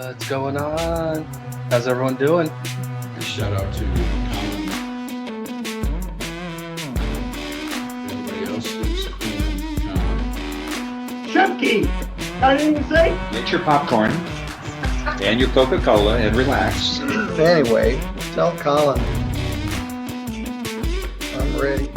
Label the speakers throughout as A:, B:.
A: What's going on? How's everyone doing?
B: Shout out to Colin. Everybody else is cool.
C: Chunky! Got anything to say?
D: Get your popcorn and your Coca-Cola and relax.
C: Anyway, tell Colin I'm ready.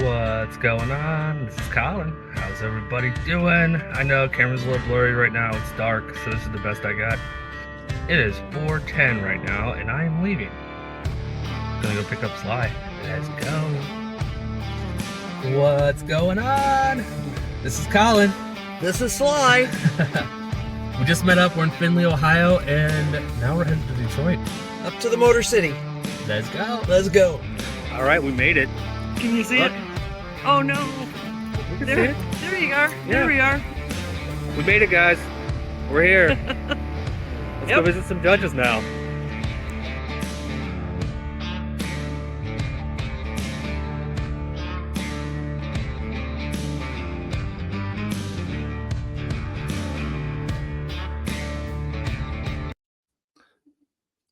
A: What's going on? This is Colin. How's everybody doing? I know camera's a little blurry right now. It's dark, so this is the best I got. It is 4:10 right now, and I am leaving. Gonna go pick up Sly. Let's go. What's going on? This is Colin.
C: This is Sly.
A: We just met up. We're in Findlay, Ohio, and now we're headed to Detroit.
C: Up to the Motor City.
A: Let's go.
C: Let's go.
A: All right, we made it.
E: Can you see
A: Look.
E: it? Oh no!
A: We can see
E: There,
A: it.
E: there you are.
A: Yeah.
E: There we are.
A: We made it, guys. We're here. Let's go
E: Yep.
A: visit some judges now.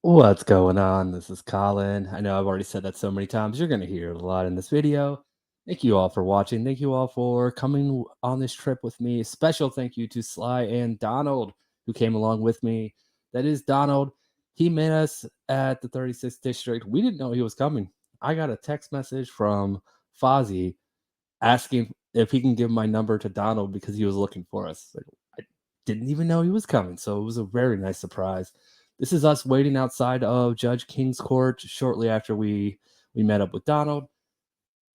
A: What's going on? This is Colin. I know I've already said that so many times. You're going to hear it a lot in this video. Thank you all for watching. Thank you all for coming on this trip with me. A special thank you to Sly and Donald, who came along with me. That is Donald. He met us at the 36th District. We didn't know he was coming. I got a text message from Fozzie asking if he can give my number to Donald because he was looking for us. Like, I didn't even know he was coming, so it was a very nice surprise. This is us waiting outside of Judge King's court shortly after we met up with Donald.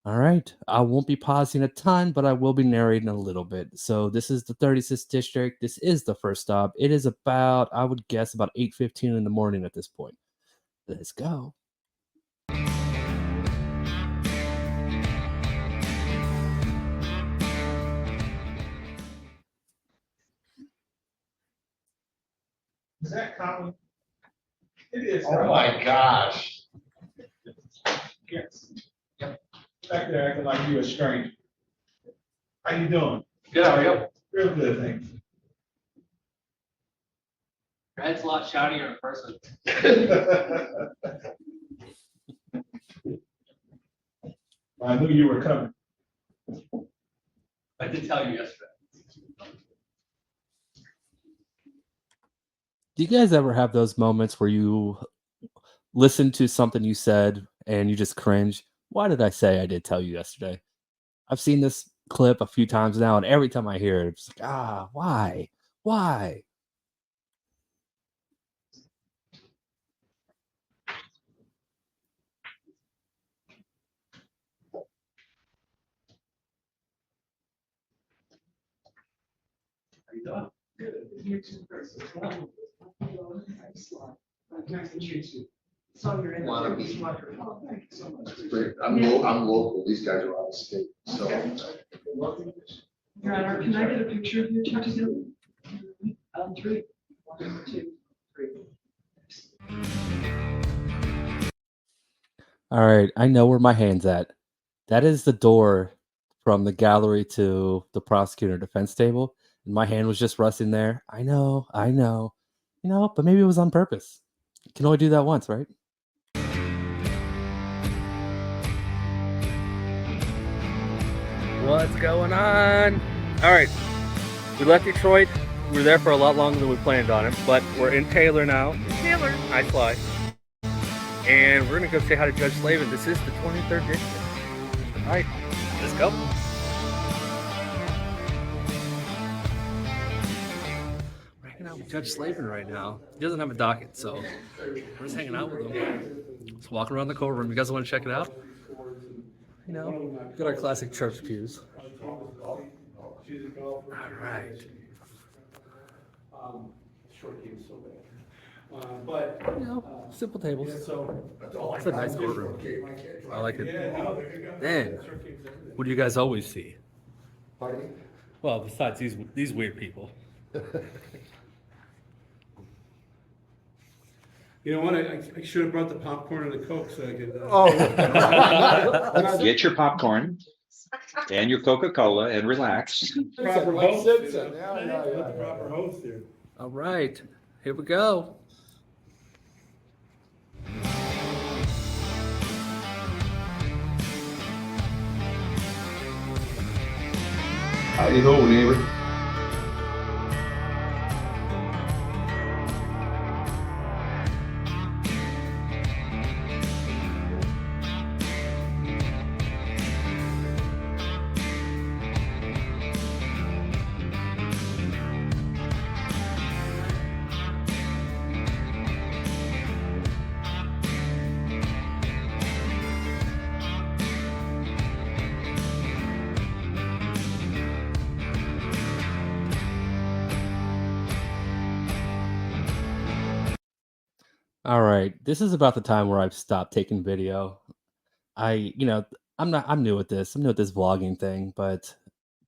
A: All right, I won't be pausing a ton, but I will be narrating a little bit. So this is the 36th District. This is the first stop. It is about, I would guess, about 8:15 in the morning at this point. Let's go.
F: Is that Colin? It is.
B: Oh my gosh.
F: Yes. Back there acting like you a stranger. How you doing?
B: Good, how are you?
F: Real good, thanks.
G: Your head's a lot shoutier in person.
F: I knew you were coming.
G: I did tell you yesterday.
A: Do you guys ever have those moments where you listen to something you said and you just cringe? Why did I say I did tell you yesterday? I've seen this clip a few times now, and every time I hear it, it's like, why? Why?
G: How you doing?
H: Nice to meet you. So you're in
B: Wanna
H: the
B: be-
H: wonderful. Thank you so much.
B: Great. I'm local. These guys are out of state, so.
H: Your Honor, can I get a picture of you two together? Three. 1, 2, 3.
A: All right, I know where my hand's at. That is the door from the gallery to the prosecutor defense table. And my hand was just resting there. I know. You know, but maybe it was on purpose. You can only do that once, right? What's going on? All right, we left Detroit. We were there for a lot longer than we planned on it, but we're in Taylor now.
E: Taylor.
A: Hi, Sly. And we're gonna go say hi to Judge Slaven. This is the 23rd district. All right, let's go. We're hanging out with Judge Slaven right now. He doesn't have a docket, so we're just hanging out with him. Just walking around the courtroom. You guys want to check it out? You know, got our classic church pews. All right.
H: But.
A: You know, simple tables. It's a nice courtroom. I like it. Then, what do you guys always see? Well, besides these weird people.
I: You know what? I should have brought the popcorn and the Coke so I could.
C: Oh.
D: Get your popcorn and your Coca-Cola and relax.
I: Proper
B: Like
I: host.
B: Simpson.
I: You
B: Yeah,
I: know?
B: yeah,
I: Let the proper host here.
A: All right, here we go.
B: Howdy ho, neighbor.
A: All right, this is about the time where I've stopped taking video. I'm new at this. I'm new at this vlogging thing, but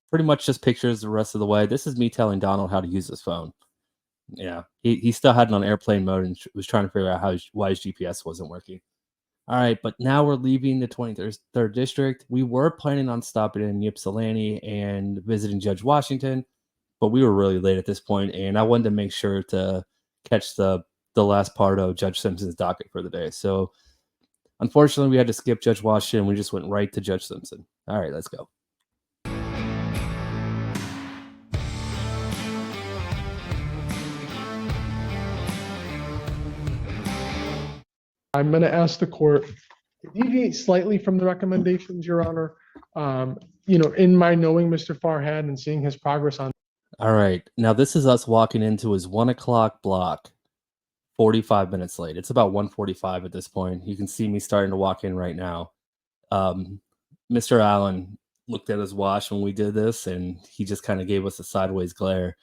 A: pretty much just pictures the rest of the way. This is me telling Donald how to use his phone. Yeah, he still had it on airplane mode and was trying to figure out why his GPS wasn't working. All right, but now we're leaving the 23rd district. We were planning on stopping in Ypsilanti and visiting Judge Washington, but we were really late at this point, and I wanted to make sure to catch the last part of Judge Simpson's docket for the day. So unfortunately, we had to skip Judge Washington. We just went right to Judge Simpson. All right, let's go.
J: I'm going to ask the court to deviate slightly from the recommendations, Your Honor. In my knowing Mr. Farhad and seeing his progress on.
A: All right, now this is us walking into his 1 o'clock block, 45 minutes late. It's about 1:45 at this point. You can see me starting to walk in right now. Mr. Allen looked at his watch when we did this, and he just kind of gave us a sideways glare.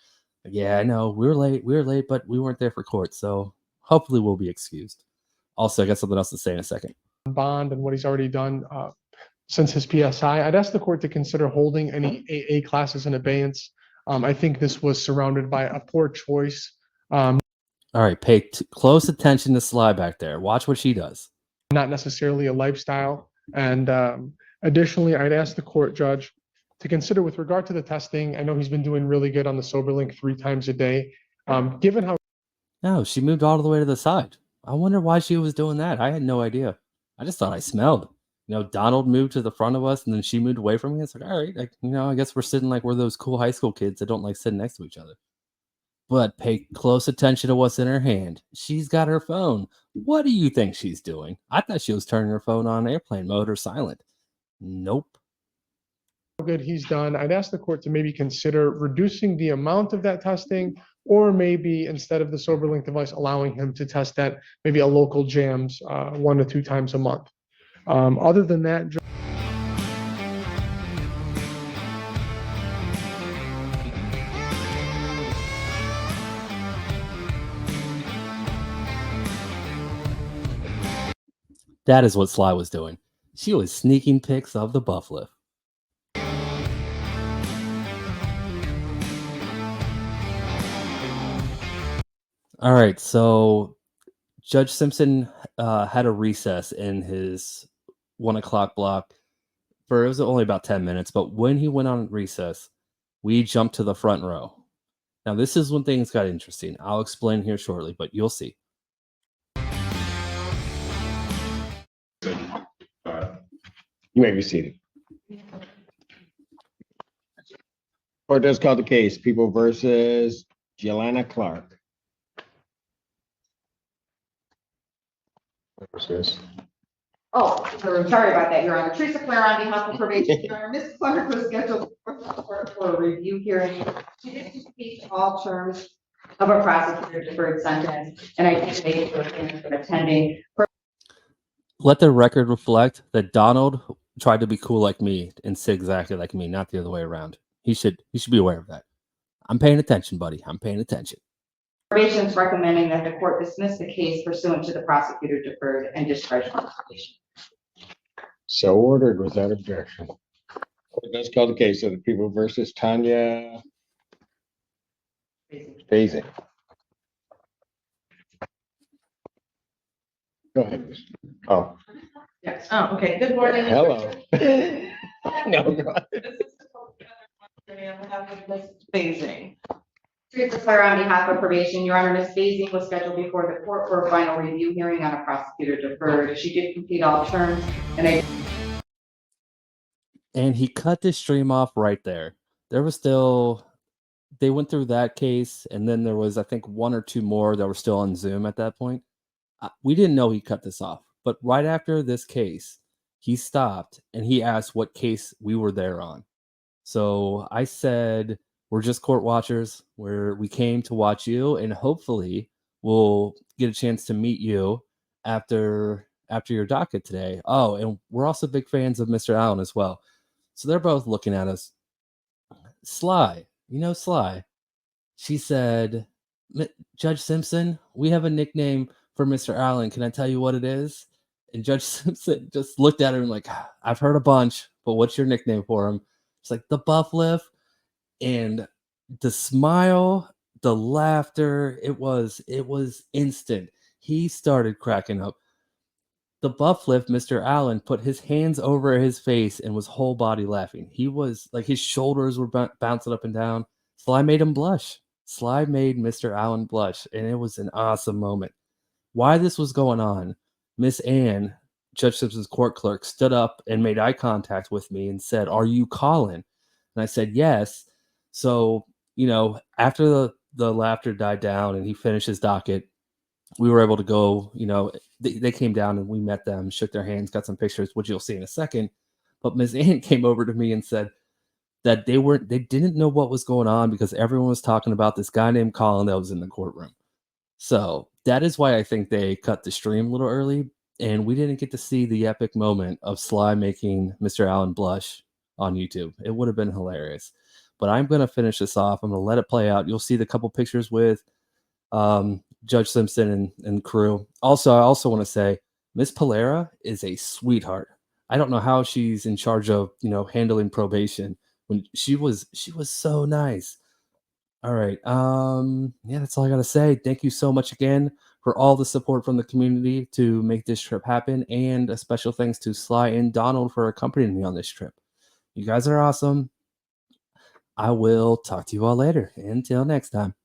A: Like, yeah, I know we were late, but we weren't there for court, so hopefully we'll be excused. Also, I got something else to say in a second.
J: Bond and what he's already done since his PSI. I'd ask the court to consider holding any AA classes in abeyance. I think this was surrounded by a poor choice.
A: All right, pay close attention to Sly back there. Watch what she does.
J: Not necessarily a lifestyle. And additionally, I'd ask the court judge to consider with regard to the testing. I know he's been doing really good on the SoberLink 3 times a day. Given how.
A: No, she moved all the way to the side. I wonder why she was doing that. I had no idea. I just thought I smelled. Donald moved to the front of us and then she moved away from me. It's like, all right, I guess we're sitting like we're those cool high school kids that don't like sitting next to each other. But pay close attention to what's in her hand. She's got her phone. What do you think she's doing? I thought she was turning her phone on airplane mode or silent. Nope.
J: How good he's done. I'd ask the court to maybe consider reducing the amount of that testing, or maybe instead of the SoberLink device, allowing him to test at maybe a local jams 1 to 2 times a month. Other than that,
A: that is what Sly was doing. She was sneaking pics of the buff lift. All right, so Judge Simpson had a recess in his 1 o'clock block it was only about 10 minutes, but when he went on recess, we jumped to the front row. Now, this is when things got interesting. I'll explain here shortly, but you'll see.
K: You may be seated. Court does call the case, People versus Jelana Clark. What's this?
L: Oh, sorry about that, Your Honor. Teresa Clare on behalf of probation. Your Honor, Ms. Clark was scheduled for a review hearing. She did speak all terms of a prosecutor deferred sentence, and I think they were attending.
A: Let the record reflect that Donald tried to be cool like me and sit exactly like me, not the other way around. He should be aware of that. I'm paying attention, buddy. I'm paying attention.
L: Probation is recommending that the court dismiss the case pursuant to the prosecutor deferred and discharge from probation.
K: So ordered without objection. Court does call the case of the People versus Tanya Phasing. Go ahead. Oh,
H: Yes, oh, okay, good morning.
K: hello. No, go ahead.
H: Phasing.
L: Teresa Clare on behalf of probation, Your Honor, Ms. Basing was scheduled before the court for a final review hearing on a prosecutor deferred. She did complete all terms,
A: And he cut the stream off right there. There was still, they went through that case, and then there was, I think, 1 or 2 more that were still on Zoom at that point. We didn't know he cut this off, but right after this case, he stopped and he asked what case we were there on. So I said, we're just court watchers, we came to watch you, and hopefully we'll get a chance to meet you after your docket today. Oh, and we're also big fans of Mr. Allen as well. So they're both looking at us. Sly, you know Sly. She said, Judge Simpson, we have a nickname for Mr. Allen. Can I tell you what it is? And Judge Simpson just looked at her and like, I've heard a bunch, but what's your nickname for him? It's like the buff lift. And the smile, the laughter, it was instant. He started cracking up. The buff lift, Mr. Allen put his hands over his face and was whole body laughing. He was like, his shoulders were bouncing up and down. Sly made him blush. Sly made Mr. Allen blush, and it was an awesome moment. Why this was going on, Miss Ann, Judge Simpson's court clerk, stood up and made eye contact with me and said, "Are you Colin?" And I said, "Yes." So, after the laughter died down and he finished his docket, we were able to go, they came down and we met them, shook their hands, got some pictures, which you'll see in a second. But Ms. Ann came over to me and said that they didn't know what was going on because everyone was talking about this guy named Colin that was in the courtroom. So that is why I think they cut the stream a little early, and we didn't get to see the epic moment of Sly making Mr. Allen blush on YouTube. It would have been hilarious. But I'm going to finish this off. I'm going to let it play out. You'll see the couple pictures with Judge Simpson and crew. Also, I also want to say Miss Polera is a sweetheart. I don't know how she's in charge of, handling probation when she was so nice. All right. Yeah, that's all I got to say. Thank you so much again for all the support from the community to make this trip happen. And a special thanks to Sly and Donald for accompanying me on this trip. You guys are awesome. I will talk to you all later. Until next time.